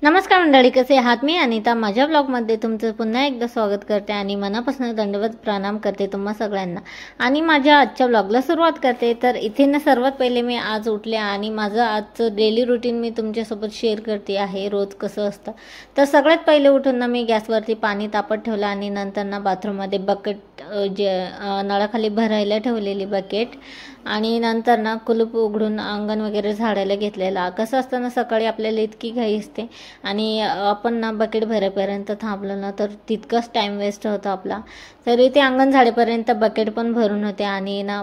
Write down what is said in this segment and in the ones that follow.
नमस्कार मंडळी, कसे आहात? मी अनिता माझ्या ब्लॉगमध्ये तुमचं पुन्हा एकदा स्वागत करते आणि मनापासून दंडवत प्रणाम करते तुम्हा सगळ्यांना आणि माझ्या आजच्या ब्लॉगला सुरुवात करते. तर इथे ना सर्वात पहिले मी आज उठले आणि माझं आजचं डेली रुटीन मी तुमच्यासोबत शेअर करते आहे. रोज कसं असतं तर सगळ्यात पहिले उठून ना मी गॅसवरती पाणी तापत ठेवलं आणि नंतर ना बाथरूममध्ये बकेट जे नळाखाली भरायला ठेवलेली बकेट आणि नंतर ना कुलूप उघडून अंगण वगैरे झाडायला घेतलेला. कसं असतं ना, सकाळी आपल्याला इतकी घाई असते आणि आपण ना बकेट भरेपर्यंत थांबलं ना तर तितकंच टाईम वेस्ट होतो आपला. तरी ते अंगण झाडेपर्यंत बकेट पण भरून होते आणि ना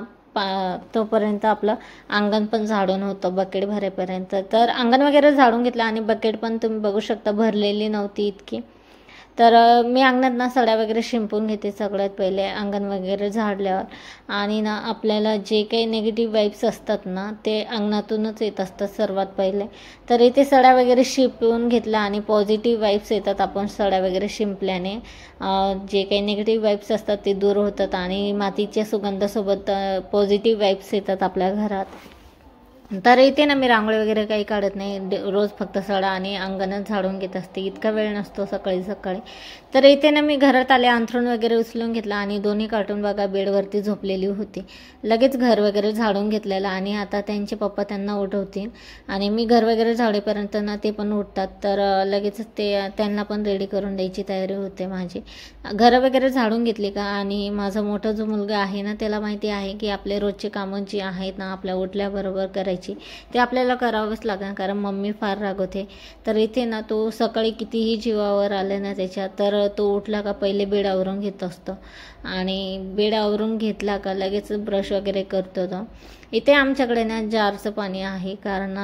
तोपर्यंत आपलं अंगण पण झाडून होतं बकेट भरेपर्यंत. तर अंगण वगैरे झाडून घेतलं आणि बकेट पण तुम्ही बघू शकता भरलेली नव्हती इतकी. तर मी अंगणात ना सड्या वगैरे शिंपून घेते सगळ्यात पहिले अंगण वगैरे झाडल्यावर. आणि ना आपल्याला जे काही निगेटिव्ह वाईब्स असतात ना ते अंगणातूनच येत असतात सर्वात पहिले. तर इथे सड्या वगैरे शिंपून घेतल्या आणि पॉझिटिव्ह वाईब्स येतात आपण सड्या वगैरे शिंपल्याने. जे काही निगेटिव्ह वाईब्स असतात ते दूर होतात आणि मातीच्या सुगंधासोबत पॉझिटिव्ह वाईब्स येतात आपल्या घरात. तर इथे ना मी रांगोळी वगैरे काही काढत नाही, रोज फक्त सडा आणि अंगणच झाडून घेत असते. इतका वेळ नसतो सकाळी सकाळी. तर इथे ना मी घरात आले, अंथरूण वगैरे उचलून घेतला आणि दोन्ही कार्टून बघा बेडवरती झोपलेली होती. लगेच घर वगैरे झाडून घेतलेलं आणि आता त्यांचे पप्पा त्यांना उठवतील आणि मी घर वगैरे झाडेपर्यंत ना ते पण उठतात. तर लगेच त्यांना पण रेडी करून द्यायची तयारी होते माझी. घरं वगैरे झाडून घेतली का आणि माझा मोठा जो मुलगा आहे ना त्याला माहिती आहे की आपले रोजचे कामं जी आहेत ना आपल्या उठल्याबरोबर करायची ते आपल्याला करावंच लागेल, कारण मम्मी फार रागवते. तर इथे ना तो सकाळी कितीही जीवावर आले ना त्याच्या, तर तो उठला का पहिले बेड आवरून घेत असतो आणि बेड आवरून घेतला का लगेच ब्रश वगैरे करतो तो. इथे आमच्याकडे ना जारचं पाणी आहे, कारण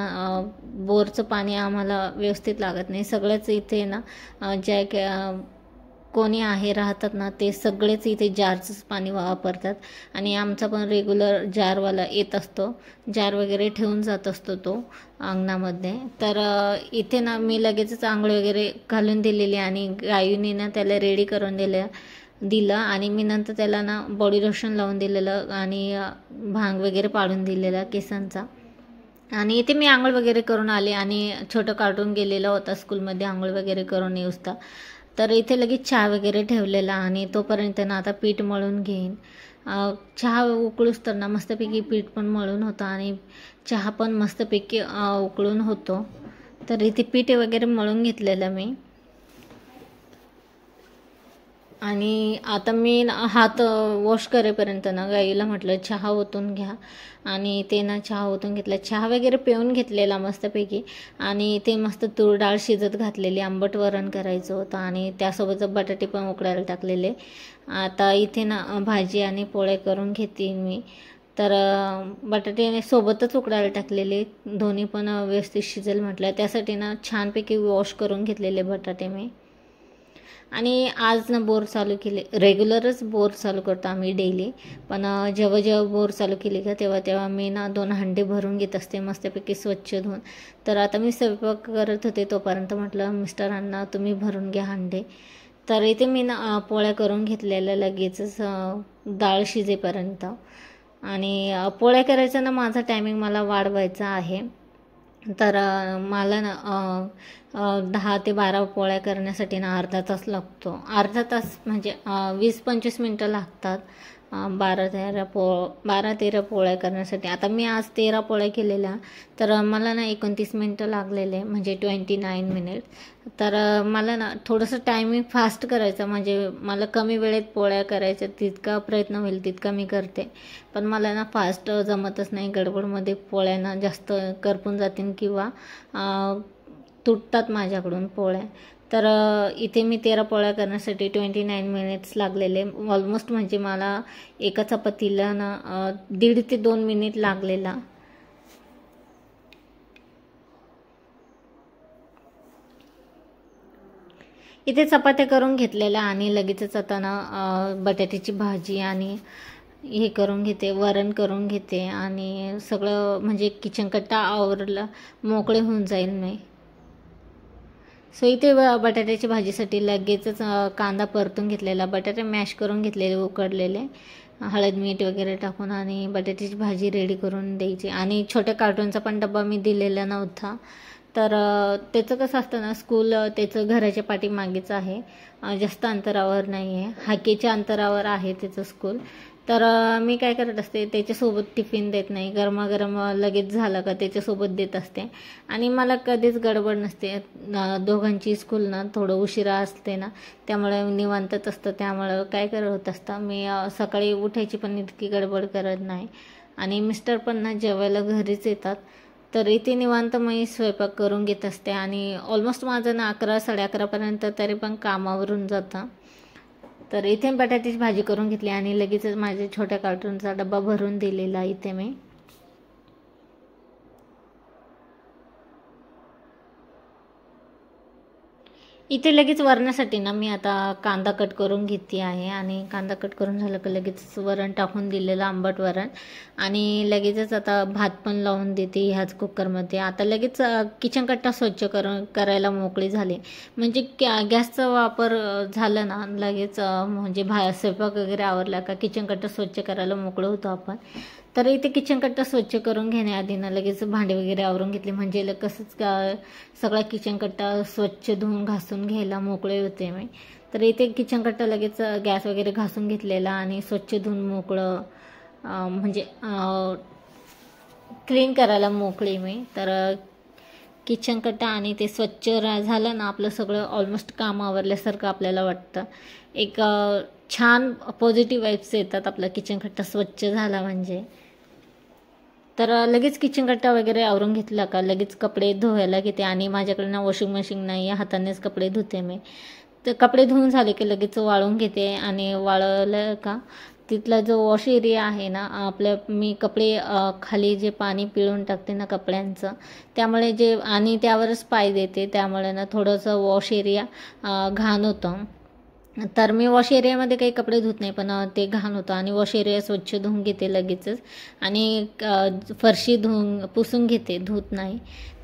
बोरचं पाणी आम्हाला व्यवस्थित लागत नाही. सगळंच इथे ना ज्या कोणी आहे राहतात ना ते सगळेच इथे जारचंच पाणी वापरतात आणि आमचा पण रेग्युलर जारवाला येत असतो. जार वगैरे ठेवून जात असतो तो अंगणामध्ये. तर इथे ना मी लगेचच आंघोळ वगैरे घालून दिलेली आणि गायूने ना त्याला रेडी करून दिलं आणि मी नंतर त्याला ना बॉडी लोशन लावून दिलेलं आणि भांग वगैरे पाडून दिलेला केसांचा. आणि इथे मी आंघोळ वगैरे करून आले आणि छोटं कार्टून गेलेलं होता स्कूलमध्ये आंघोळ वगैरे करून येऊसता. तर इथे लगेच चहा वगैरे ठेवलेला आणि तोपर्यंत ना आता पीठ मळून घेईन. चहा उकळूस तर ना मस्तपैकी पीठ पण मळून होतं आणि चहा पण मस्तपैकी उकळून होतो. तर इथे पीठ वगैरे मळून घेतलेलं मी आणि आता मी हात वॉश करेपर्यंत ना गाईला म्हटलं चहा ओतून घ्या आणि ते ना चहा ओतून घेतला. चहा वगैरे पिऊन घेतलेला मस्तपैकी आणि ते मस्त तूर डाळ शिजत घातलेली, आंबट वरण करायचं होतं आणि त्यासोबत बटाटे पण उकडायला टाकलेले. आता इथे ना भाजी आणि पोळे करून घेते मी. तर बटाटे सोबतच उकडायला टाकलेले, दोन्ही पण व्यवस्थित शिजेल म्हटलं. त्यासाठी ना छानपैकी वॉश करून घेतलेले बटाटे मी. आणि आज ना बोर चालू केले, रेग्युलरच बोर चालू करतो आम्ही डेली, पण जेव्हा जेव्हा बोर चालू केली का तेव्हा तेव्हा मी ना 2 हंडे भरून घेत असते मस्तपैकी स्वच्छ धुवून. तर आता मी स्वयंपाक करत होते तोपर्यंत म्हटलं मिस्टरांना तुम्ही भरून घ्या हंडे. तर इथे मी ना पोळ्या करून घेतलेल्या लगेचच डाळ शिजेपर्यंत. आणि पोळ्या करायचा ना माझा टायमिंग मला वाढवायचा आहे. तर मला ना 10 ते 12 पोळ्या करण्यासाठी ना अर्धा तास लागतो. अर्धा तास म्हणजे 20-25 मिनटं लागतात 12-13 पोळ्या करण्यासाठी. आता मी आज 13 पोळ्या केलेल्या, तर मला ना 29 मिनटं लागलेले म्हणजे 29 मिनिट. तर मला ना थोडंसं टायमिंग फास्ट करायचं, म्हणजे मला कमी वेळेत पोळ्या करायच्या तितका प्रयत्न होईल तितका मी करते. पण मला ना फास्ट जमतच नाही, गडबडमध्ये पोळ्या ना जास्त करपून जातील किंवा तुटतात माझ्याकडून पोळ्या. तर इथे मी 13 पोळ्या करण्यासाठी 29 मिनिट्स लागलेले ऑलमोस्ट, म्हणजे मला एका चपातीला ना 1.5 ते 2 मिनिट लागलेला. इथे चपात्या करून घेतलेल्या आणि लगेचच आता ना बटाट्याची भाजी आणि हे करून घेते, वरण करून घेते आणि सगळं म्हणजे किचन कट्टा आवरला मोकळे होऊन जाईल मी. सो इथे बटाट्याच्या भाजीसाठी लगेचच कांदा परतून घेतलेला, बटाटे मॅश करून घेतलेले उकडलेले, हळद मीठ वगैरे टाकून आणि बटाट्याची भाजी रेडी करून द्यायची. आणि छोट्या कार्टूनचा पण डब्बा मी दिलेला नव्हता, तर त्याचं कसं असतं ना, स्कूल त्याचं घराच्या पाठीमागेच आहे, जास्त अंतरावर नाही आहे, हाकेच्या अंतरावर आहे त्याचं स्कूल. तर मी काय करत असते, त्याच्यासोबत टिफिन देत नाही, गरमागरम लगेच झालं का त्याच्यासोबत देत असते. आणि मला कधीच गडबड नसते, दोघांची स्कूल ना थोडं उशिरा असते ना, त्यामुळे निवांतच असतं. त्यामुळं काय करत असतं मी, सकाळी उठायची पण इतकी गडबड करत नाही. आणि मिस्टर पण ना जेवायला घरीच येतात, तर इथे निवांत मी स्वयंपाक करून घेत असते. आणि ऑलमोस्ट माझं ना 11 11:30पर्यंत तरी पण कामावरून जातं. तर इथे बटाट्याची भाजी करून घेतली आणि लगेचच माझ्या छोट्या कार्टूनचा डब्बा भरून दिलेला इथे मी. इथे लगेच वरणासाठी ना मी आता कांदा कट करून घेते आहे. आणि कांदा कट करून झालं की लगेच वरण टाकून दिलेलं, आंबट वरण. आणि लगेचच आता भात पण लावून देते ह्याच कुकरमध्ये. आता लगेच किचन कट्टा स्वच्छ करायला मोकळी झाली. म्हणजे गॅसचा वापर झाला ना लगेच, म्हणजे स्वयंपाक वगैरे आवरला का किचन कट्टा स्वच्छ करायला मोकळं होतो आपण. तर इथे किचन कट्टा स्वच्छ करून घेण्याआधी ना लगेच भांडे वगैरे आवरून घेतले, म्हणजे कसंच सगळा किचन कट्टा स्वच्छ धुवून घासून घ्यायला मोकळे होते मी. तर इथे किचन कट्टा लगेच गॅस वगैरे घासून घेतलेला आणि स्वच्छ धुवून मोकळं, म्हणजे क्लीन करायला मोकळी मी. तर किचन कट्टा आणि ते स्वच्छ झालं ना, आपलं सगळं ऑलमोस्ट काम आवरल्यासारखं आपल्याला वाटतं. एक छान पॉझिटिव्ह वाईब्स येतात आपला किचन कट्टा स्वच्छ झाला म्हणजे. तर लगेच किचन कट्टा वगैरे आवरून घेतला का लगेच कपडे धुवायला घेते. आणि माझ्याकडे ना वॉशिंग मशीन नाही आहे, हातानेच कपडे धुते मी. तर कपडे धुवून झाले की लगेच वाळवून घेते. आणि वाळवलं का तिथला जो वॉश एरिया आहे ना, मी कपडे खाली जे पाणी पिळून टाकते ना कपड्यांचं, त्यामुळे आणि त्यावरच पाय देते, त्यामुळे ना थोडंसं वॉश एरिया घाण होतं. तर मी वॉश एरियामध्ये काही कपडे धुत नाही, पण ते घाण होतं. आणि वॉश एरिया स्वच्छ धुवून घेते लगेचच. आणि फरशी पुसून घेते, धुत नाही.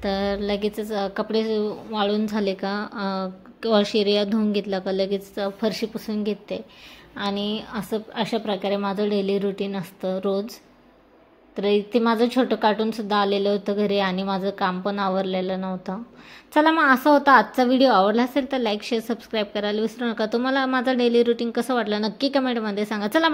तर लगेचच कपडे वाळून झाले का वॉश एरिया धुवून घेतला का लगेच फरशी पुसून घेते. आणि अशा प्रकारे माझं डेली रुटीन असतं रोज. तर इथे माझं छोटं कार्टूनसुद्धा आलेलं होतं घरी आणि माझं काम पण आवरलेलं नव्हतं. चला मग असा होता आजचा व्हिडिओ. आवडला असेल तर लाईक शेअर सबस्क्राईब करायला विसरू नका. तुम्हाला माझं डेली रुटीन कसं वाटलं नक्की कमेंटमध्ये सांगा. चला.